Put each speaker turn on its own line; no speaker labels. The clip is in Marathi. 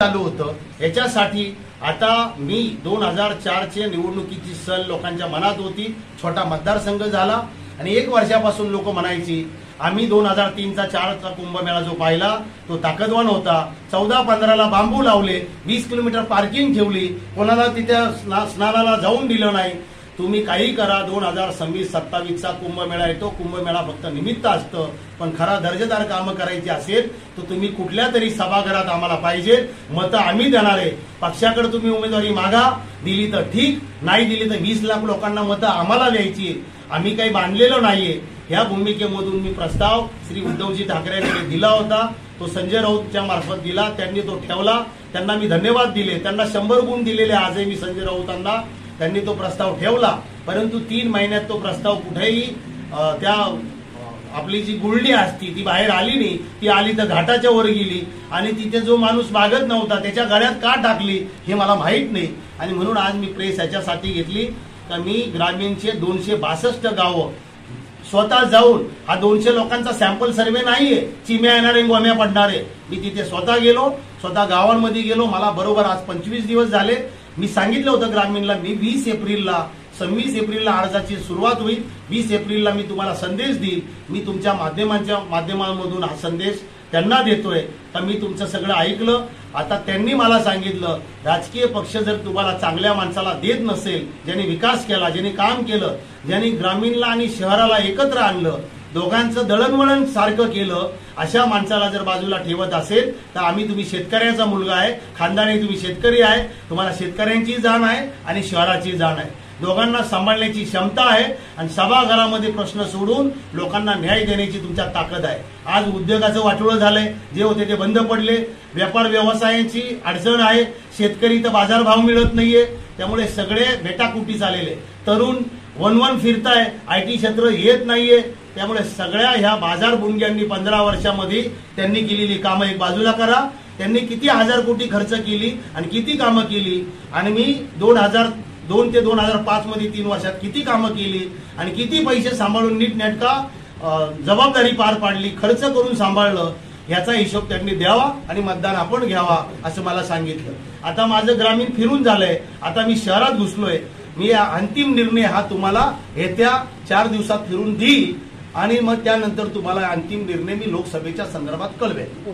चालू होतं। याच्यासाठी आता मी 2004चे निवडणुकीची सल लोकांच्या मनात होती, छोटा मतदारसंघ झाला आणि 1 वर्षापासून लोक म्हणायची आम्ही 2003चा 4चा कुंभमेळा जो पाहिला तो ताकदवान होता। 14-15ला बांबू लावले, 20 किलोमीटर पार्किंग ठेवली, कोणाला तिथे स्नानाला जाऊन दिलं नाही। तुम्ही काही करा, 2026-27चा कुंभमेळा येतो, कुंभमेळा फक्त निमित्त असतं, पण खरा दर्जेदार कामं करायची असेल तर तुम्ही कुठल्या तरी सभागृहात आम्हाला पाहिजे, मतं आम्ही देणार आहे। पक्षाकडे तुम्ही उमेदवारी मागा, दिली तर ठीक, नाही दिली तर 20 लाख लोकांना मतं आम्हाला द्यायची, आम्ही काही बांधलेलं नाहीये। या भूमिकेमधून मी प्रस्ताव श्री उद्धवजी ठाकरे यांनी दिला होता, तो संजय राऊतच्या मार्फत दिला, त्यांनी तो ठेवला, त्यांना मी धन्यवाद दिले, त्यांना 100 गुण दिलेले आजही मी संजय राऊतांना। त्यांनी तो प्रस्ताव ठेवला, परंतु 3 महिन्यात तो प्रस्ताव कुठेही त्या आपली जी गुळणी असती ती बाहेर आली नाही। ती आली तर घाटाच्या वर गेली आणि तिथे जो माणूस मागत नव्हता त्याच्या गळ्यात का टाकली हे मला माहित नाही। आणि म्हणून आज मी प्रेस याच्यासाठी घेतली का मी ग्रामीणचे 262 गावं स्वतः जाऊन, हा 200 लोकांचा सॅम्पल सर्व्हे नाहीये, चिम्या येणारे गोम्या पडणारे, मी तिथे स्वतः गेलो, स्वतः गावांमध्ये गेलो। मला बरोबर आज 25 दिवस झाले। मी सांगितलं होतं ग्रामीणला मी 26 एप्रिलला अर्जाची सुरुवात होईल, 20 एप्रिलला मी तुम्हाला संदेश देईल। मी तुमच्या माध्यमांमधून हा संदेश त्यांना देतोय तर मी तुमचं सगळं ऐकलं। आता त्यांनी मला सांगितलं राजकीय पक्ष जर तुम्हाला चांगल्या माणसाला देत नसेल, ज्यांनी विकास केला, ज्यांनी काम केलं, ज्यांनी ग्रामीणला आणि शहराला एकत्र आणलं, दोघांचं दळणवळण सारखं केलं, अशा माणसाला जर बाजूला ठेवत असेल तर आम्ही तुम्ही शेतकऱ्याचा मुलगा आहे, खानदानी तुम्ही शेतकरी आहे, तुम्हाला शेतकऱ्यांची जाण आहे आणि शहराची जाण आहे, दोघांना सांभाळण्याची क्षमता आहे आणि सभागृहामध्ये प्रश्न सोडून लोकांना न्याय देण्याची तुमच्या ताकद आहे। आज उद्योगाचं वाटोळं झालंय, जे होते ते बंद पडले, व्यापार व्यवसायांची अडचण आहे, शेतकरी तर बाजारभाव मिळत नाहीये, त्यामुळे सगळे भेटाकुटी झालेले, तरुण वन फिरताय, IT क्षेत्र येत नाहीये, त्यामुळे सगळ्या ह्या बाजार बुणग्यांनी 15 वर्षामध्ये त्यांनी केलेली कामं एक बाजूला करा। त्यांनी किती 1000 कोटी खर्च केली आणि किती कामं केली, आणि मी 2002 ते 2005 मध्ये 3 वर्षात किती कामं केली आणि किती पैसे सांभाळून नीटनेटका जबाबदारी पार पाडली, खर्च करून सांभाळलं, याचा हिशोब त्यांनी द्यावा आणि मतदान आपण घ्यावा असं मला सांगितलं। आता माझं ग्रामीण फिरून झालंय, आता मी शहरात घुसलोय, मी अंतिम निर्णय हा तुम्हाला येत्या 4 दिवसात फिरून देईल आणि मग त्यानंतर तुम्हाला अंतिम निर्णय मी लोकसभेच्या संदर्भात कळवेल।